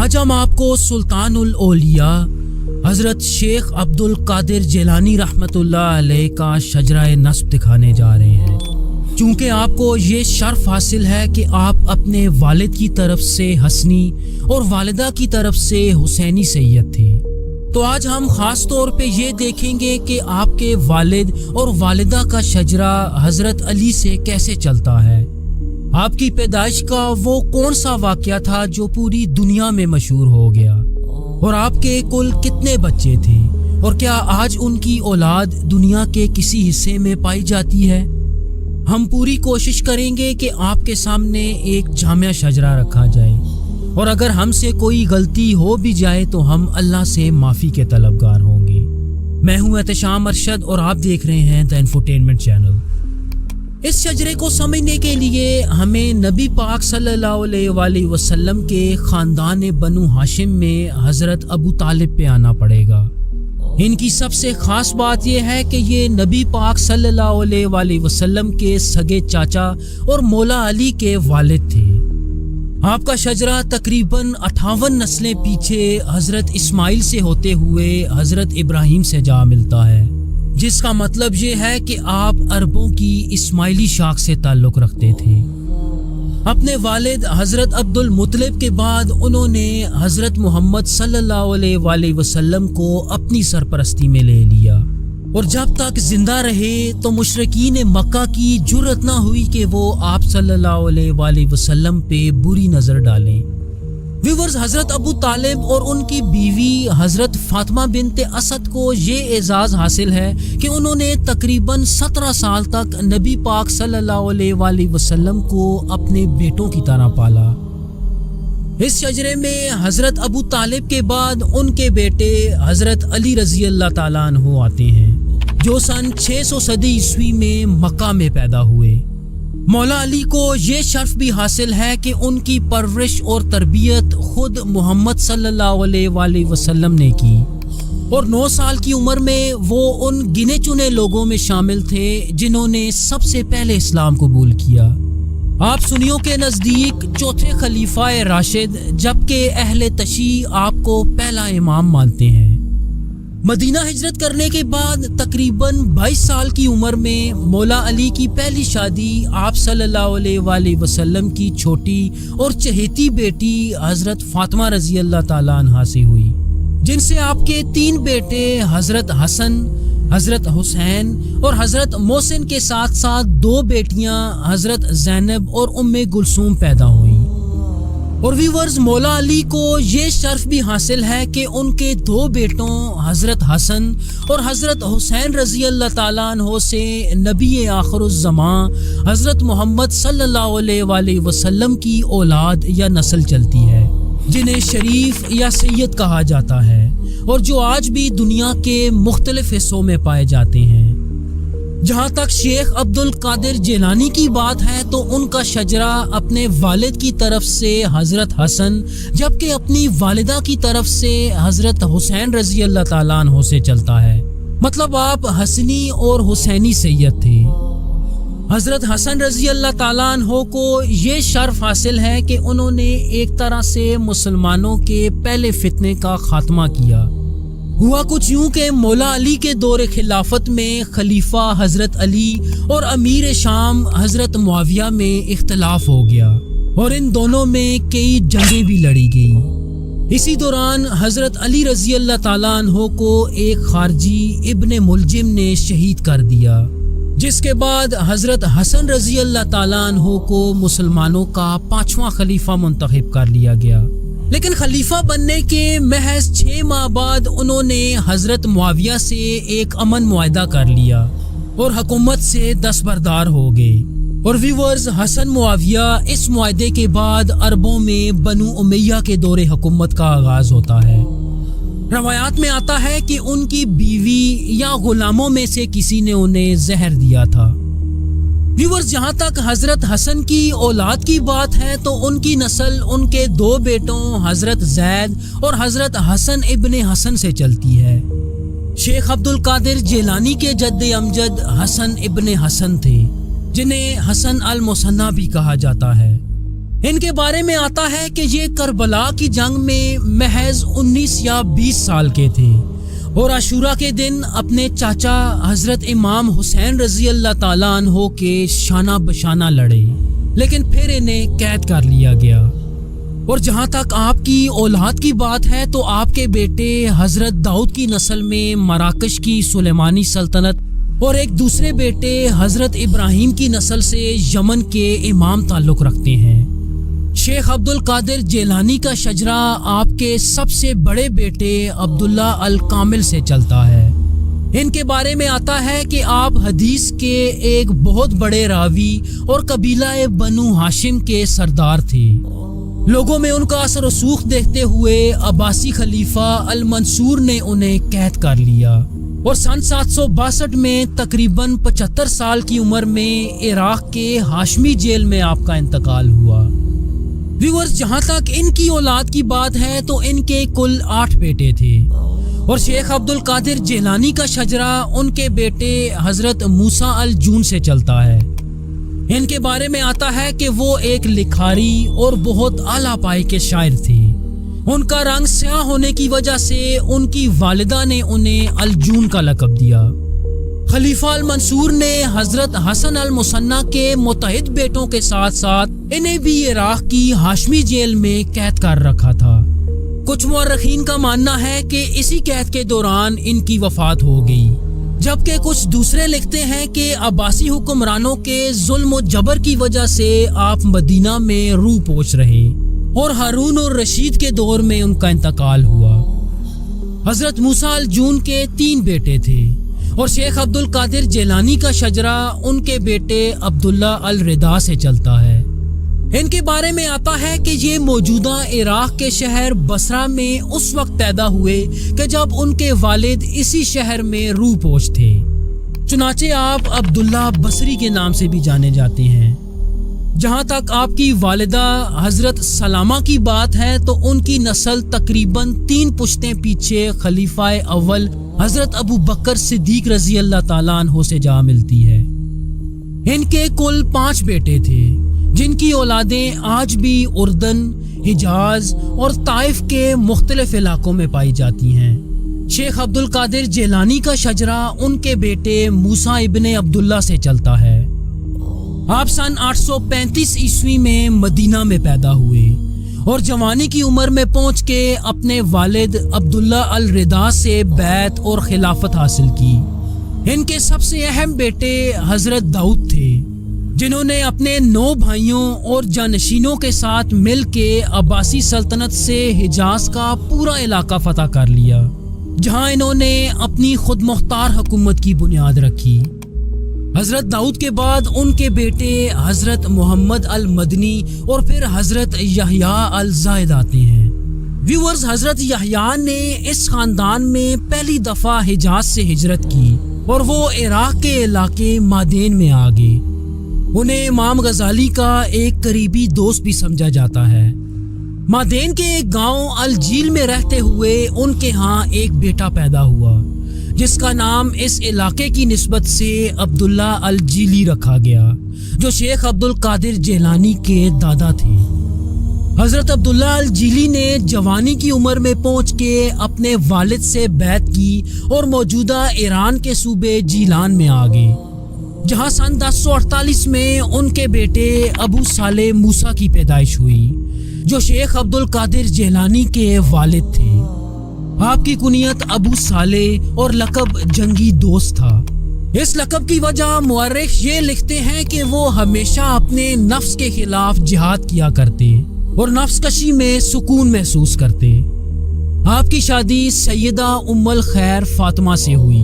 آج ہم آپ کو سلطان الاولیاء حضرت شیخ عبد القادر جیلانی رحمۃ اللہ علیہ کا شجرہ نسب دکھانے جا رہے ہیں، چونکہ آپ کو یہ شرف حاصل ہے کہ آپ اپنے والد کی طرف سے حسنی اور والدہ کی طرف سے حسینی سید تھے۔ تو آج ہم خاص طور پہ یہ دیکھیں گے کہ آپ کے والد اور والدہ کا شجرہ حضرت علی سے کیسے چلتا ہے۔ آپ کی پیدائش کا وہ کون سا واقعہ تھا جو پوری دنیا میں مشہور ہو گیا، اور آپ کے کل کتنے بچے تھے، اور کیا آج ان کی اولاد دنیا کے کسی حصے میں پائی جاتی ہے؟ ہم پوری کوشش کریں گے کہ آپ کے سامنے ایک جامع شجرہ رکھا جائے، اور اگر ہم سے کوئی غلطی ہو بھی جائے تو ہم اللہ سے معافی کے طلبگار ہوں گے۔ میں ہوں احتشام ارشد اور آپ دیکھ رہے ہیں دی انفوٹینمنٹ چینل۔ اس شجرے کو سمجھنے کے لیے ہمیں نبی پاک صلی اللہ علیہ وآلہ وسلم کے خاندان بنو ہاشم میں حضرت ابو طالب پہ آنا پڑے گا۔ ان کی سب سے خاص بات یہ ہے کہ یہ نبی پاک صلی اللہ علیہ وآلہ وسلم کے سگے چاچا اور مولا علی کے والد تھے۔ آپ کا شجرہ تقریباً 58 نسلیں پیچھے حضرت اسماعیل سے ہوتے ہوئے حضرت ابراہیم سے جا ملتا ہے، جس کا مطلب یہ ہے کہ آپ عربوں کی اسماعیلی شاخ سے تعلق رکھتے تھے۔ اپنے والد حضرت عبد المطلب کے بعد انہوں نے حضرت محمد صلی اللہ علیہ وآلہ وسلم کو اپنی سرپرستی میں لے لیا، اور جب تک زندہ رہے تو مشرکین مکہ کی جرأت نہ ہوئی کہ وہ آپ صلی اللہ علیہ وآلہ وسلم پہ بری نظر ڈالیں۔ ویورز، حضرت ابو طالب اور ان کی بیوی حضرت فاطمہ بنت اسد کو یہ اعزاز حاصل ہے کہ انہوں نے تقریباً 17 سال تک نبی پاک صلی اللہ علیہ وآلہ وسلم کو اپنے بیٹوں کی طرح پالا۔ اس شجرے میں حضرت ابو طالب کے بعد ان کے بیٹے حضرت علی رضی اللہ تعالیٰ عنہ آتے ہیں، جو سن 600 صدی عیسوی میں مکہ میں پیدا ہوئے۔ مولا علی کو یہ شرف بھی حاصل ہے کہ ان کی پرورش اور تربیت خود محمد صلی اللہ علیہ وآلہ وسلم نے کی، اور 9 سال کی عمر میں وہ ان گنے چنے لوگوں میں شامل تھے جنہوں نے سب سے پہلے اسلام قبول کیا۔ آپ سنیوں کے نزدیک چوتھے خلیفہ راشد، جبکہ اہل تشیع آپ کو پہلا امام مانتے ہیں۔ مدینہ ہجرت کرنے کے بعد تقریباً 22 سال کی عمر میں مولا علی کی پہلی شادی آپ صلی اللہ علیہ وآلہ وسلم کی چھوٹی اور چہیتی بیٹی حضرت فاطمہ رضی اللہ تعالیٰ عنہا سے ہوئی، جن سے آپ کے 3 بیٹے حضرت حسن، حضرت حسین اور حضرت محسن کے ساتھ ساتھ 2 بیٹیاں حضرت زینب اور ام کلثوم پیدا ہوئیں۔ اور ویورز، مولا علی کو یہ شرف بھی حاصل ہے کہ ان کے 2 بیٹوں حضرت حسن اور حضرت حسین رضی اللہ تعالیٰ عنہ سے نبی آخر الزمان حضرت محمد صلی اللہ علیہ وآلہ وسلم کی اولاد یا نسل چلتی ہے، جنہیں شریف یا سید کہا جاتا ہے، اور جو آج بھی دنیا کے مختلف حصوں میں پائے جاتے ہیں۔ جہاں تک شیخ عبد القادر جیلانی کی بات ہے تو ان کا شجرہ اپنے والد کی طرف سے حضرت حسن، جبکہ اپنی والدہ کی طرف سے حضرت حسین رضی اللہ تعالیٰ عنہ سے چلتا ہے، مطلب آپ حسنی اور حسینی سید تھے۔ حضرت حسن رضی اللہ تعالیٰ عنہ کو یہ شرف حاصل ہے کہ انہوں نے ایک طرح سے مسلمانوں کے پہلے فتنے کا خاتمہ کیا۔ ہوا کچھ یوں کہ مولا علی کے دور خلافت میں خلیفہ حضرت علی اور امیر شام حضرت معاویہ میں اختلاف ہو گیا، اور ان دونوں میں کئی جنگیں بھی لڑی گئیں۔ اسی دوران حضرت علی رضی اللہ تعالیٰ عنہ کو ایک خارجی ابن ملجم نے شہید کر دیا، جس کے بعد حضرت حسن رضی اللہ تعالیٰ عنہ کو مسلمانوں کا 5واں خلیفہ منتخب کر لیا گیا، لیکن خلیفہ بننے کے محض 6 ماہ بعد انہوں نے حضرت معاویہ سے ایک امن معاہدہ کر لیا اور حکومت سے دستبردار ہو گئے۔ اور ویورز، حسن معاویہ اس معاہدے کے بعد عربوں میں بنو امیہ کے دور حکومت کا آغاز ہوتا ہے۔ روایات میں آتا ہے کہ ان کی بیوی یا غلاموں میں سے کسی نے انہیں زہر دیا تھا۔ ویورز، جہاں تک حضرت حسن کی اولاد کی بات ہے تو ان کی نسل ان کے 2 بیٹوں حضرت زید اور حضرت حسن ابن حسن سے چلتی ہے۔ شیخ عبد القادر جیلانی کے جد امجد حسن ابن حسن تھے، جنہیں حسن المثنی بھی کہا جاتا ہے۔ ان کے بارے میں آتا ہے کہ یہ کربلا کی جنگ میں محض 19 یا 20 سال کے تھے اور عاشورہ کے دن اپنے چاچا حضرت امام حسین رضی اللہ تعالیٰ عنہ کے شانہ بشانہ لڑے، لیکن پھر انہیں قید کر لیا گیا۔ اور جہاں تک آپ کی اولاد کی بات ہے تو آپ کے بیٹے حضرت داؤد کی نسل میں مراکش کی سلیمانی سلطنت اور ایک دوسرے بیٹے حضرت ابراہیم کی نسل سے یمن کے امام تعلق رکھتے ہیں۔ شیخ عبد القادر جیلانی کا شجرہ آپ کے سب سے بڑے بیٹے عبداللہ الکامل سے چلتا ہے۔ ان کے بارے میں آتا ہے کہ آپ حدیث کے ایک بہت بڑے راوی اور قبیلہ بنو ہاشم کے سردار تھے۔ لوگوں میں ان کا اثر و رسوخ دیکھتے ہوئے عباسی خلیفہ المنصور نے انہیں قید کر لیا اور سن 762 میں تقریباً 75 سال کی عمر میں عراق کے ہاشمی جیل میں آپ کا انتقال ہوا۔ ویورز، جہاں تک ان کی اولاد کی بات ہے تو ان کے کل 8 بیٹے تھے اور شیخ عبد القادر جیلانی کا شجرہ ان کے بیٹے حضرت موسیٰ الجون سے چلتا ہے۔ ان کے بارے میں آتا ہے کہ وہ ایک لکھاری اور بہت اعلیٰ پائے کے شاعر تھے۔ ان کا رنگ سیاہ ہونے کی وجہ سے ان کی والدہ نے انہیں الجون کا لقب دیا۔ خلیفہ المنصور نے حضرت حسن المثنیٰ کے متحد بیٹوں کے ساتھ ساتھ انہیں بھی عراق کی ہاشمی جیل میں قید کر رکھا تھا۔ کچھ مورخین کا ماننا ہے کہ اسی قید کے دوران ان کی وفات ہو گئی، جبکہ کچھ دوسرے لکھتے ہیں کہ عباسی حکمرانوں کے ظلم و جبر کی وجہ سے آپ مدینہ میں روح پوش رہے اور ہارون اور رشید کے دور میں ان کا انتقال ہوا۔ حضرت موسیٰ الجون کے 3 بیٹے تھے اور شیخ عبد القادر جیلانی کا شجرہ ان کے بیٹے عبداللہ الرضا سے چلتا ہے۔ ان کے بارے میں آتا ہے کہ یہ موجودہ عراق کے شہر بصرہ میں اس وقت پیدا ہوئے کہ جب ان کے والد اسی شہر میں روح پوش تھے، چنانچہ آپ عبداللہ بصری کے نام سے بھی جانے جاتے ہیں۔ جہاں تک آپ کی والدہ حضرت سلامہ کی بات ہے تو ان کی نسل تقریباً 3 پشتیں پیچھے خلیفہ اول حضرت ابو بکر صدیق رضی اللہ تعالیٰ عنہ سے جا ملتی ہے۔ ان کے کل 5 بیٹے تھے جن کی اولادیں آج بھی اردن، حجاز اور طائف کے مختلف علاقوں میں پائی جاتی ہیں۔ شیخ عبد القادر جیلانی کا شجرہ ان کے بیٹے موسیٰ ابن عبداللہ سے چلتا ہے۔ آپ سن 835 عیسوی میں مدینہ میں پیدا ہوئے اور جوانی کی عمر میں پہنچ کے اپنے والد عبداللہ الرضا سے بیعت اور خلافت حاصل کی۔ ان کے سب سے اہم بیٹے حضرت داؤد تھے جنہوں نے اپنے 9 بھائیوں اور جانشینوں کے ساتھ مل کے عباسی سلطنت سے حجاز کا پورا علاقہ فتح کر لیا، جہاں انہوں نے اپنی خود مختار حکومت کی بنیاد رکھی۔ حضرت داؤد کے بعد ان کے بیٹے حضرت محمد المدنی اور پھر حضرت یحییٰ الزاہد آتے ہیں۔ ویورز، حضرت یحییٰ نے اس خاندان میں پہلی دفعہ حجاز سے ہجرت کی اور وہ عراق کے علاقے مادین میں آ گئے۔ انہیں امام غزالی کا ایک قریبی دوست بھی سمجھا جاتا ہے۔ مادین کے ایک گاؤں الجیل میں رہتے ہوئے ان کے ہاں ایک بیٹا پیدا ہوا جس کا نام اس علاقے کی نسبت سے عبداللہ الجیلی رکھا گیا، جو شیخ عبد القادر جیلانی کے دادا تھے۔ حضرت عبداللہ الجیلی نے جوانی کی عمر میں پہنچ کے اپنے والد سے بیعت کی اور موجودہ ایران کے صوبے جیلان میں آ گئے، جہاں سن 1048 میں ان کے بیٹے ابو صالح موسیٰ کی پیدائش ہوئی، جو شیخ عبد القادر جیلانی کے والد تھے۔ آپ کی کنیت ابو صالح اور لقب جنگی دوست تھا۔ اس لقب کی وجہ مورخ یہ لکھتے ہیں کہ وہ ہمیشہ اپنے نفس کے خلاف جہاد کیا کرتے اور نفس کشی میں سکون محسوس کرتے۔ آپ کی شادی سیدہ ام الخیر فاطمہ سے ہوئی،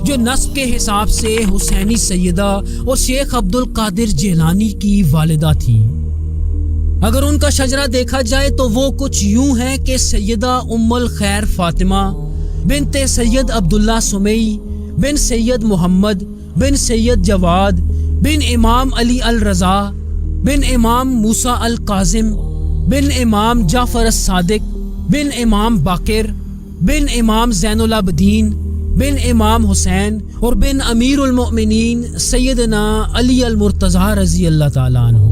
جو نسب کے حساب سے حسینی سیدہ اور شیخ عبد القادر جیلانی کی والدہ تھیں۔ اگر ان کا شجرہ دیکھا جائے تو وہ کچھ یوں ہے کہ سیدہ ام الخیر فاطمہ بنت سید عبداللہ سمیع بن سید محمد بن سید جواد بن امام علی الرضا بن امام موسیٰ الکاظم بن امام جعفر الصادق بن امام باقر بن امام زین العابدین بن امام حسین اور بن امیر المؤمنین سیدنا علی المرتضیٰ رضی اللہ تعالیٰ عنہ۔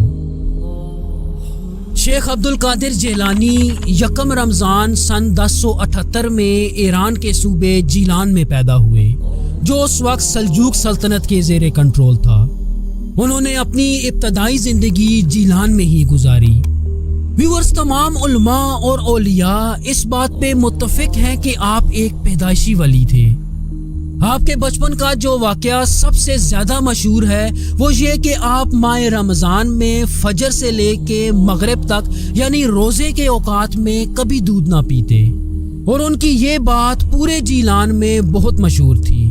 شیخ عبد القادر جیلانی یکم رمضان سن 1078 میں ایران کے صوبے جیلان میں پیدا ہوئے، جو اس وقت سلجوق سلطنت کے زیر کنٹرول تھا۔ انہوں نے اپنی ابتدائی زندگی جیلان میں ہی گزاری۔ ویورز، تمام علماء اور اولیاء اس بات پہ متفق ہیں کہ آپ ایک پیدائشی ولی تھے۔ آپ کے بچپن کا جو واقعہ سب سے زیادہ مشہور ہے وہ یہ کہ آپ ماہ رمضان میں فجر سے لے کے مغرب تک یعنی روزے کے اوقات میں کبھی دودھ نہ پیتے، اور ان کی یہ بات پورے جیلان میں بہت مشہور تھی۔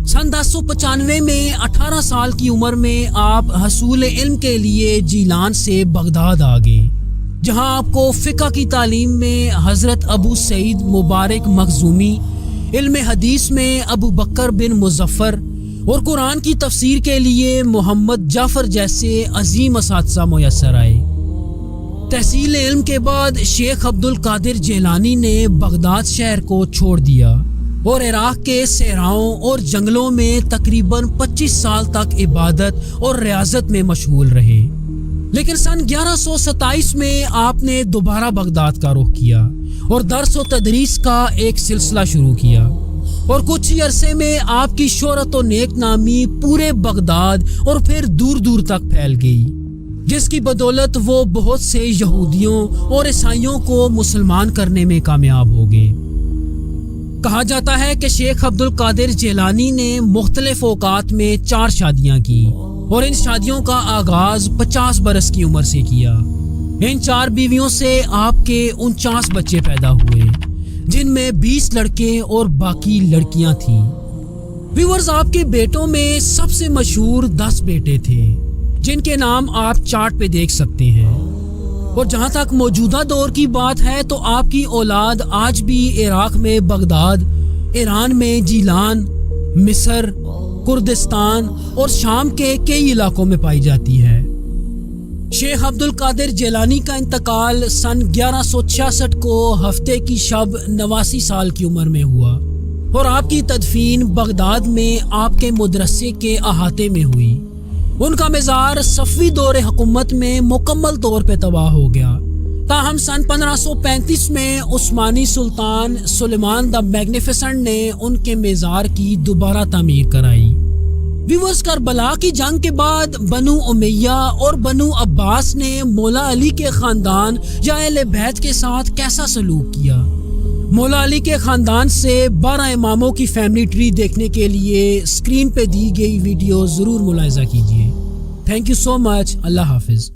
سن 1095 میں 18 سال کی عمر میں آپ حصول علم کے لیے جیلان سے بغداد آ گئے، جہاں آپ کو فقہ کی تعلیم میں حضرت ابو سعید مبارک مخزومی، علم حدیث میں ابو بکر بن مظفر اور قرآن کی تفسیر کے لیے محمد جعفر جیسے عظیم اساتذہ میسر آئے۔ تحصیل علم کے بعد شیخ عبد القادر جیلانی نے بغداد شہر کو چھوڑ دیا اور عراق کے صحراؤں اور جنگلوں میں تقریباً 25 سال تک عبادت اور ریاضت میں مشغول رہے، لیکن سن 1127 میں آپ نے دوبارہ بغداد کا رخ کیا اور درس و تدریس کا ایک سلسلہ شروع کیا، اور کچھ ہی عرصے میں آپ کی شہرت و نیک نامی پورے بغداد اور پھر دور دور تک پھیل گئی، جس کی بدولت وہ بہت سے یہودیوں اور عیسائیوں کو مسلمان کرنے میں کامیاب ہو گئے۔ کہا جاتا ہے کہ شیخ عبد القادر جیلانی نے مختلف اوقات میں 4 شادیاں کی، اور ان شادیوں کا آغاز 50 برس کی عمر سے کیا۔ ان 4 بیویوں سے آپ کے 49 بچے پیدا ہوئے، جن میں 20 لڑکے اور باقی لڑکیاں تھیں۔ ویورز، آپ کے بیٹوں میں سب سے مشہور 10 بیٹے تھے، جن کے نام آپ چارٹ پہ دیکھ سکتے ہیں، اور جہاں تک موجودہ دور کی بات ہے تو آپ کی اولاد آج بھی عراق میں بغداد، ایران میں جیلان، مصر، کردستان اور شام کے کئی علاقوں میں پائی جاتی ہے۔ شیخ عبد القادر جیلانی کا انتقال سن 1166 کو ہفتے کی شب 89 سال کی عمر میں ہوا، اور آپ کی تدفین بغداد میں آپ کے مدرسے کے احاطے میں ہوئی۔ ان کا مزار صفوی دور حکومت میں مکمل طور پہ تباہ ہو گیا، تاہم سن 1535 میں عثمانی سلطان سلیمان دا میگنیفیسنٹ نے ان کے مزار کی دوبارہ تعمیر کرائی۔ ویورز، کربلا کی جنگ کے بعد بنو امیہ اور بنو عباس نے مولا علی کے خاندان یا اہل بیت کے ساتھ کیسا سلوک کیا؟ مولا علی کے خاندان سے 12 اماموں کی فیملی ٹری دیکھنے کے لیے اسکرین پہ دی گئی ویڈیو ضرور ملاحظہ کیجیے۔ تھینک یو سو مچ۔ اللہ حافظ۔